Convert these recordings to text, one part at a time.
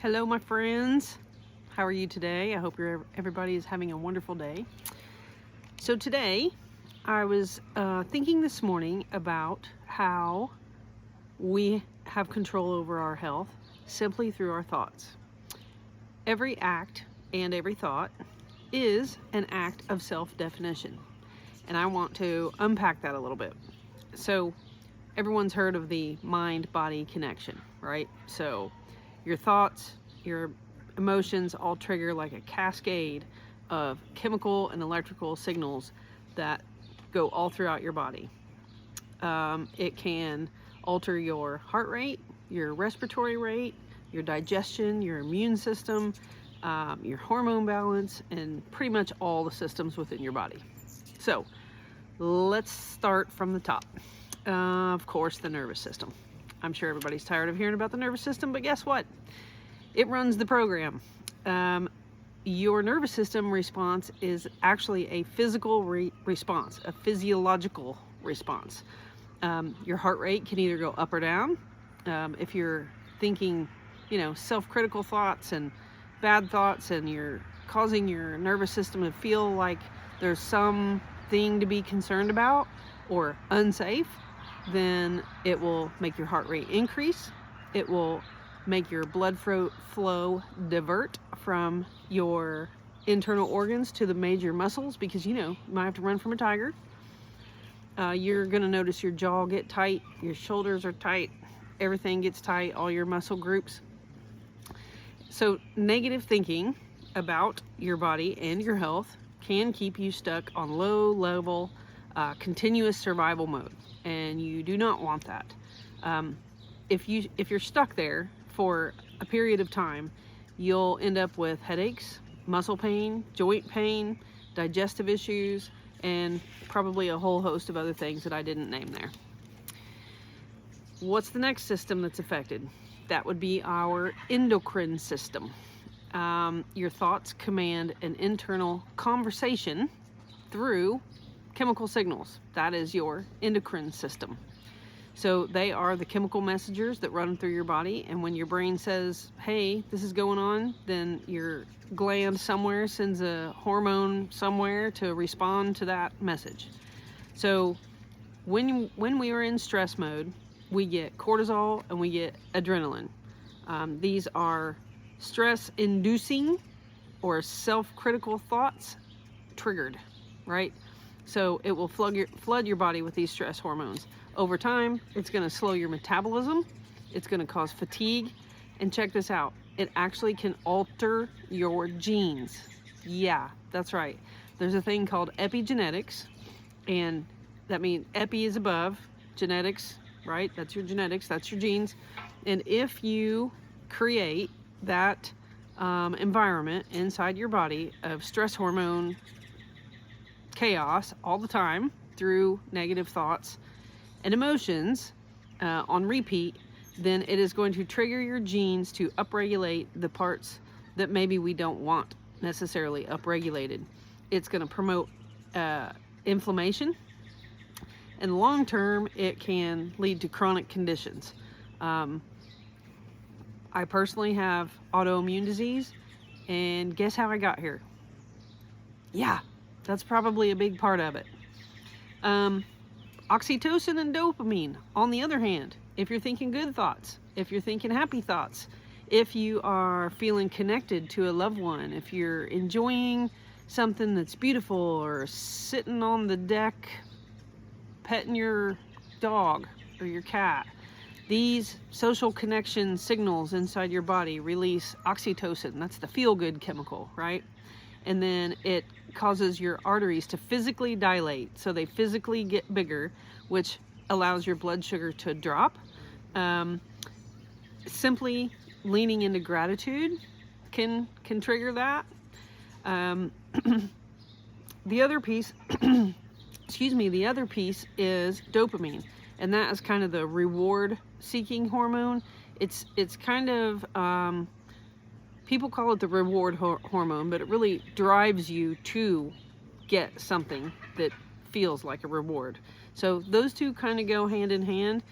Hello, my friends. How are you today? I hope everybody is having a wonderful day. So today, I was thinking this morning about how we have control over our health simply through our thoughts. Every act and every thought is an act of self-definition, and I want to unpack that a little bit. So everyone's heard of the mind-body connection, right? So your thoughts, your emotions all trigger like a cascade of chemical and electrical signals that go all throughout your body. It can alter your heart rate, your respiratory rate, your digestion, your immune system, your hormone balance, and pretty much all the systems within your body. So let's start from the top. Of course, the nervous system. I'm sure everybody's tired of hearing about the nervous system, but guess what? It runs the program. Your nervous system response is actually a physical response, a physiological response. Your heart rate can either go up or down. If you're thinking, self-critical thoughts and bad thoughts, and you're causing your nervous system to feel like there's something to be concerned about or unsafe, then it will make your heart rate increase. It will make your blood flow divert from your internal organs to the major muscles, because you might have to run from a tiger. You're going to notice your jaw get tight, your shoulders are tight, everything gets tight, all your muscle groups. So negative thinking about your body and your health can keep you stuck on low level continuous survival mode, and you do not want that. If you're stuck there for a period of time, you'll end up with headaches, muscle pain, joint pain, digestive issues, and probably a whole host of other things that I didn't name there. What's the next system that's affected? That would be our endocrine system. Your thoughts command an internal conversation through chemical signals. That is your endocrine system. So they are the chemical messengers that run through your body, and when your brain says, hey, this is going on, then your gland somewhere sends a hormone somewhere to respond to that message. So when we are in stress mode, we get cortisol and we get adrenaline. These are stress-inducing or self-critical thoughts triggered, right? So it will flood your body with these stress hormones. Over time, it's going to slow your metabolism. It's going to cause fatigue. And check this out. It actually can alter your genes. Yeah, that's right. There's a thing called epigenetics. And that means epi is above, genetics, right? That's your genetics. That's your genes. And if you create that environment inside your body of stress hormone chaos all the time through negative thoughts and emotions on repeat, then it is going to trigger your genes to upregulate the parts that maybe we don't want necessarily upregulated. It's going to promote inflammation, and long term it can lead to chronic conditions. I personally have autoimmune disease, and guess how I got here? Yeah, that's probably a big part of it. Oxytocin and dopamine, on the other hand, if you're thinking good thoughts, if you're thinking happy thoughts, if you are feeling connected to a loved one, if you're enjoying something that's beautiful, or sitting on the deck petting your dog or your cat, these social connection signals inside your body release oxytocin. That's the feel-good chemical, right? And then it causes your arteries to physically dilate, so they physically get bigger, which allows your blood sugar to drop. Simply leaning into gratitude can trigger that. The other piece the other piece is dopamine, and that is kind of the reward seeking hormone. It's kind of people call it the reward hormone, but it really drives you to get something that feels like a reward. So those two kind of go hand in hand.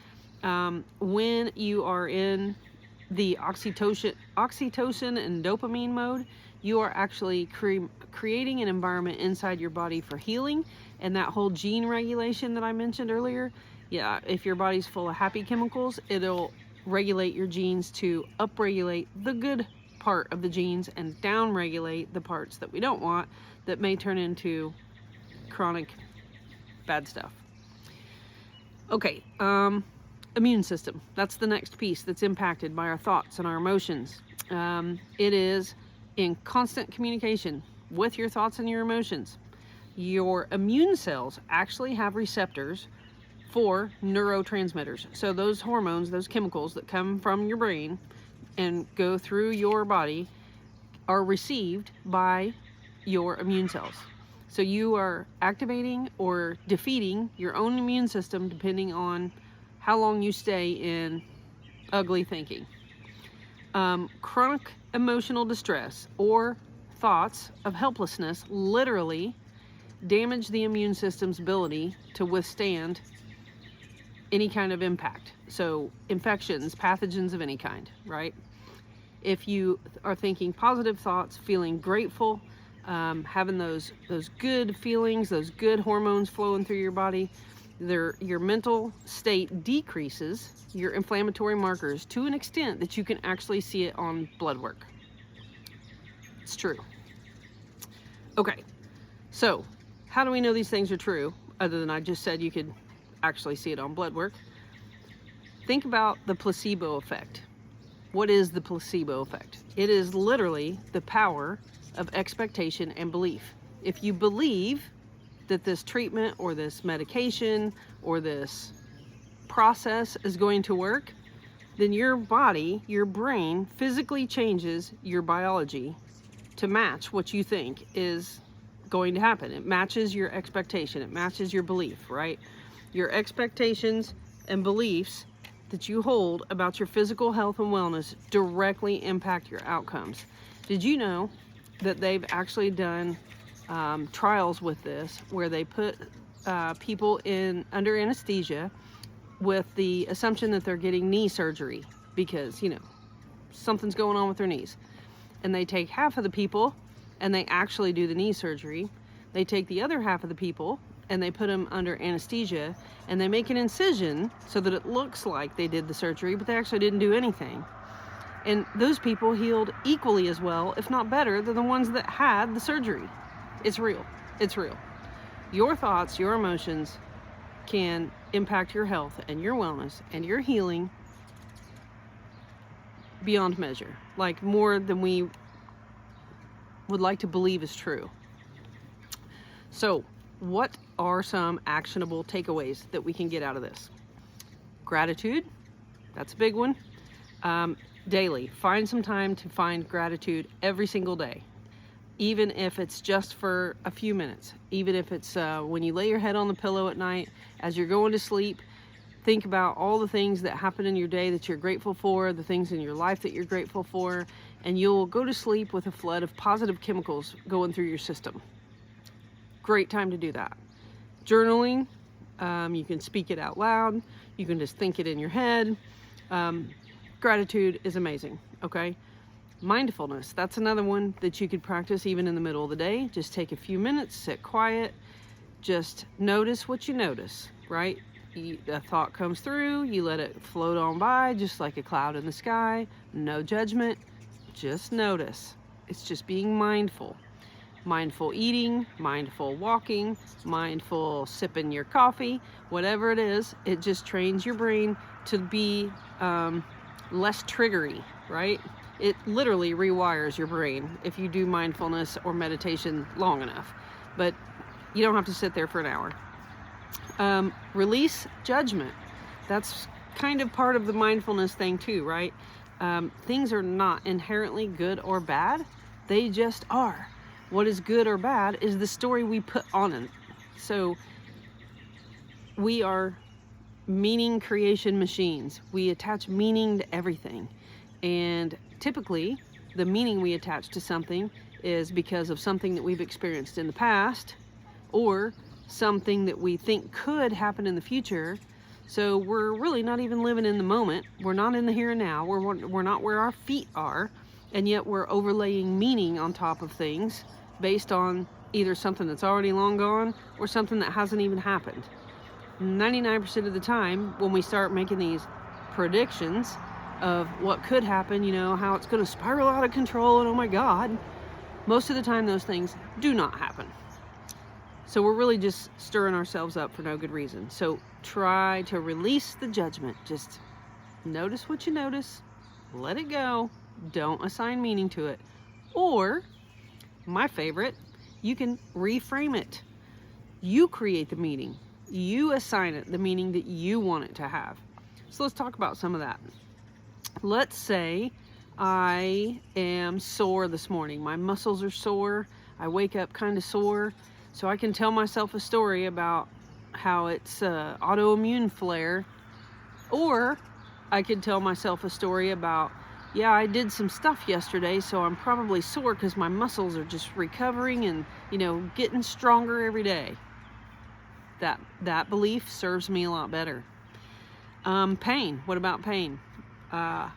When you are in the oxytocin and dopamine mode, you are actually creating an environment inside your body for healing. And that whole gene regulation that I mentioned earlier, yeah, if your body's full of happy chemicals, it'll regulate your genes to upregulate the good part of the genes and downregulate the parts that we don't want, that may turn into chronic bad stuff. Okay, immune system. That's the next piece that's impacted by our thoughts and our emotions. It is in constant communication with your thoughts and your emotions. Your immune cells actually have receptors for neurotransmitters. So those hormones, those chemicals that come from your brain and go through your body, are received by your immune cells. So you are activating or defeating your own immune system depending on how long you stay in ugly thinking. Chronic emotional distress or thoughts of helplessness literally damage the immune system's ability to withstand any kind of impact. So infections, pathogens of any kind, right? If you are thinking positive thoughts, feeling grateful, having those good feelings, those good hormones flowing through your body, your mental state decreases your inflammatory markers to an extent that you can actually see it on blood work. It's true. Okay, so how do we know these things are true, other than I just said you could actually see it on blood work? Think about the placebo effect. What is the placebo effect? It is literally the power of expectation and belief. If you believe that this treatment or this medication or this process is going to work, then your body, your brain, physically changes your biology to match what you think is going to happen. It matches your expectation. It matches your belief, right? Your expectations and beliefs that you hold about your physical health and wellness directly impact your outcomes. Did you know that they've actually done trials with this, where they put people under anesthesia with the assumption that they're getting knee surgery because, something's going on with their knees. And they take half of the people and they actually do the knee surgery. They take the other half of the people and they put them under anesthesia, and they make an incision so that it looks like they did the surgery, but they actually didn't do anything. And those people healed equally as well, if not better, than the ones that had the surgery. It's real. It's real. Your thoughts, your emotions can impact your health and your wellness and your healing beyond measure, like more than we would like to believe is true. So, what are some actionable takeaways that we can get out of this? Gratitude, that's a big one. Daily, find some time to find gratitude every single day, even if it's just for a few minutes. Even if it's when you lay your head on the pillow at night, as you're going to sleep, think about all the things that happen in your day that you're grateful for, the things in your life that you're grateful for, and you'll go to sleep with a flood of positive chemicals going through your system. Great time to do that. Journaling, you can speak it out loud, you can just think it in your head. Gratitude is amazing, okay? Mindfulness, that's another one that you could practice even in the middle of the day. Just take a few minutes, sit quiet, just notice what you notice, right? A thought comes through, you let it float on by just like a cloud in the sky. No judgment, just notice. It's just being mindful. Mindful eating, mindful walking, mindful sipping your coffee, whatever it is, it just trains your brain to be less triggery, right? It literally rewires your brain if you do mindfulness or meditation long enough. But you don't have to sit there for an hour. Release judgment. That's kind of part of the mindfulness thing too, right? Things are not inherently good or bad. They just are. What is good or bad is the story we put on it. So we are meaning creation machines. We attach meaning to everything. And typically, the meaning we attach to something is because of something that we've experienced in the past, or something that we think could happen in the future. So we're really not even living in the moment. We're not in the here and now. We're not where our feet are, and yet we're overlaying meaning on top of things based on either something that's already long gone or something that hasn't even happened. 99% of the time, when we start making these predictions of what could happen, how it's going to spiral out of control, and oh my God, most of the time those things do not happen. So we're really just stirring ourselves up for no good reason. So try to release the judgment. Just notice what you notice, let it go, don't assign meaning to it. Or, my favorite, you can reframe it. You create the meaning. You assign it the meaning that you want it to have. So let's talk about some of that. Let's say I am sore this morning. My muscles are sore. I wake up kind of sore. So I can tell myself a story about how it's an autoimmune flare. Or I could tell myself a story about, yeah, I did some stuff yesterday, so I'm probably sore because my muscles are just recovering and, getting stronger every day. That belief serves me a lot better. Pain. What about pain? How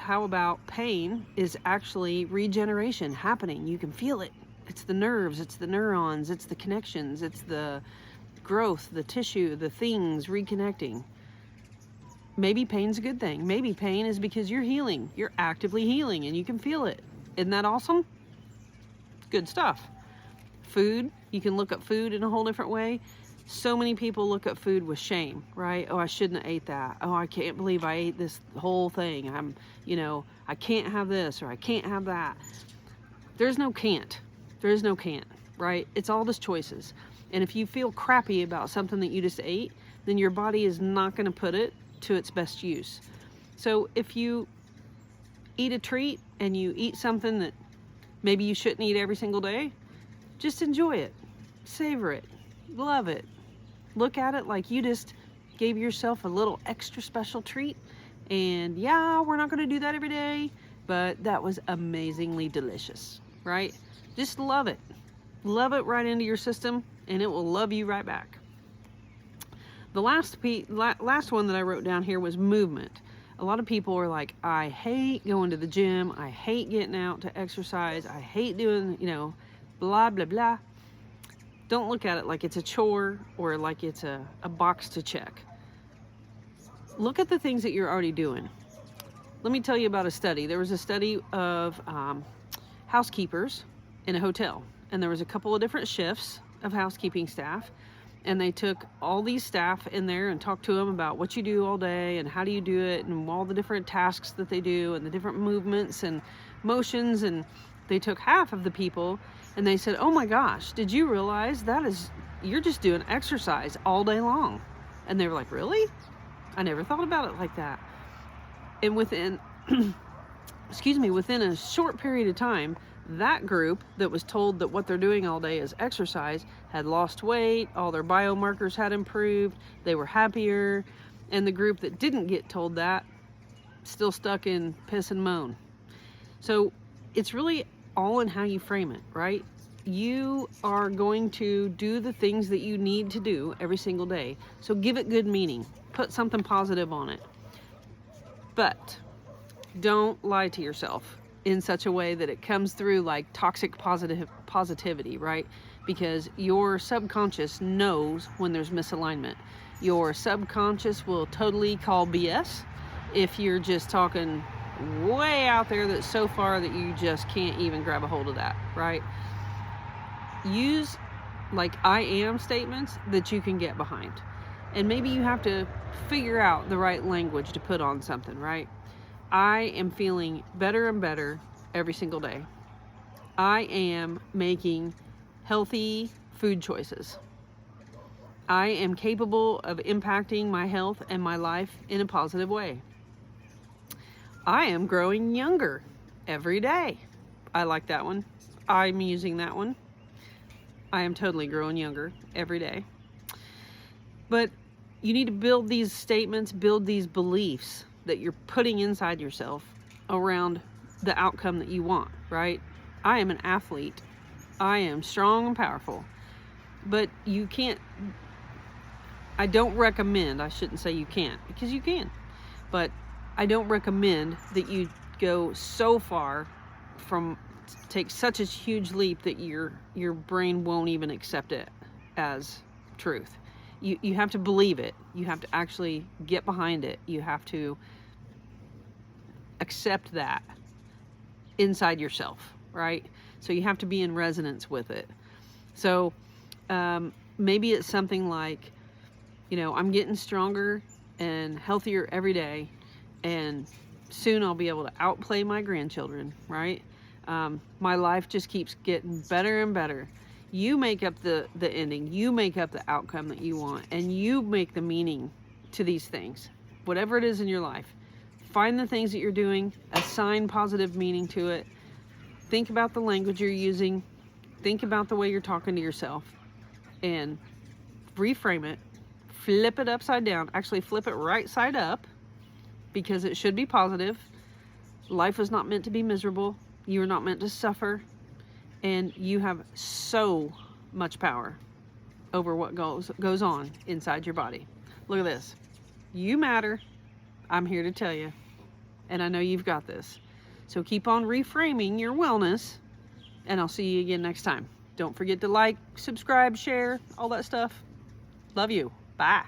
about pain is actually regeneration happening? You can feel it. It's the nerves, it's the neurons, it's the connections, it's the growth, the tissue, the things reconnecting. Maybe pain's a good thing. Maybe pain is because you're healing. You're actively healing and you can feel it. Isn't that awesome? Good stuff. Food, you can look at food in a whole different way. So many people look at food with shame, right? Oh, I shouldn't have ate that. Oh, I can't believe I ate this whole thing. I can't have this or I can't have that. There's no can't. There is no can't, right? It's all just choices. And if you feel crappy about something that you just ate, then your body is not going to put it to its best use. So if you eat a treat and you eat something that maybe you shouldn't eat every single day, just enjoy it, savor it, love it. Look at it like you just gave yourself a little extra special treat. And yeah, we're not going to do that every day, but that was amazingly delicious, right? Just love it. Love it right into your system, and it will love you right back. The last one that I wrote down here was movement. A lot of people are like, I hate going to the gym. I hate getting out to exercise. I hate doing, blah, blah, blah. Don't look at it like it's a chore or like it's a box to check. Look at the things that you're already doing. Let me tell you about a study. There was a study of housekeepers in a hotel, and there was a couple of different shifts of housekeeping staff, and they took all these staff in there and talked to them about what you do all day and how do you do it and all the different tasks that they do and the different movements and motions. And they took half of the people and they said, oh my gosh, did you realize you're just doing exercise all day long? And they were like, really? I never thought about it like that. And within within a short period of time, that group that was told that what they're doing all day is exercise had lost weight, all their biomarkers had improved, they were happier, and the group that didn't get told that still stuck in piss and moan. So it's really all in how you frame it, right? You are going to do the things that you need to do every single day. So give it good meaning. Put something positive on it. But don't lie to yourself in such a way that it comes through like toxic positivity, right? Because your subconscious knows when there's misalignment. Your subconscious will totally call BS if you're just talking way out there that's so far that you just can't even grab a hold of that, right? Use like I am statements that you can get behind. And maybe you have to figure out the right language to put on something, right? I am feeling better and better every single day. I am making healthy food choices. I am capable of impacting my health and my life in a positive way. I am growing younger every day. I like that one. I'm using that one. I am totally growing younger every day. But you need to build these statements, build these beliefs that you're putting inside yourself around the outcome that you want, right? I am an athlete. I am strong and powerful. But you can't I don't recommend, I shouldn't say you can't, because you can, but I don't recommend that you go so far from, take such a huge leap that your brain won't even accept it as truth. You have to believe it. You have to actually get behind it. You have to accept that inside yourself, right? So you have to be in resonance with it. So maybe it's something like, you know, I'm getting stronger and healthier every day, and soon I'll be able to outplay my grandchildren, right? My life just keeps getting better and better. You make up the ending. You make up the outcome that you want, and you make the meaning to these things. Whatever it is in your life, find the things that you're doing, assign positive meaning to it. Think about the language you're using. Think about the way you're talking to yourself, and reframe it. Flip it upside down. Actually, flip it right side up, because it should be positive. Life is not meant to be miserable. You are not meant to suffer. And you have so much power over what goes on inside your body. Look at this. You matter. I'm here to tell you. And I know you've got this. So keep on reframing your wellness. And I'll see you again next time. Don't forget to like, subscribe, share, all that stuff. Love you. Bye.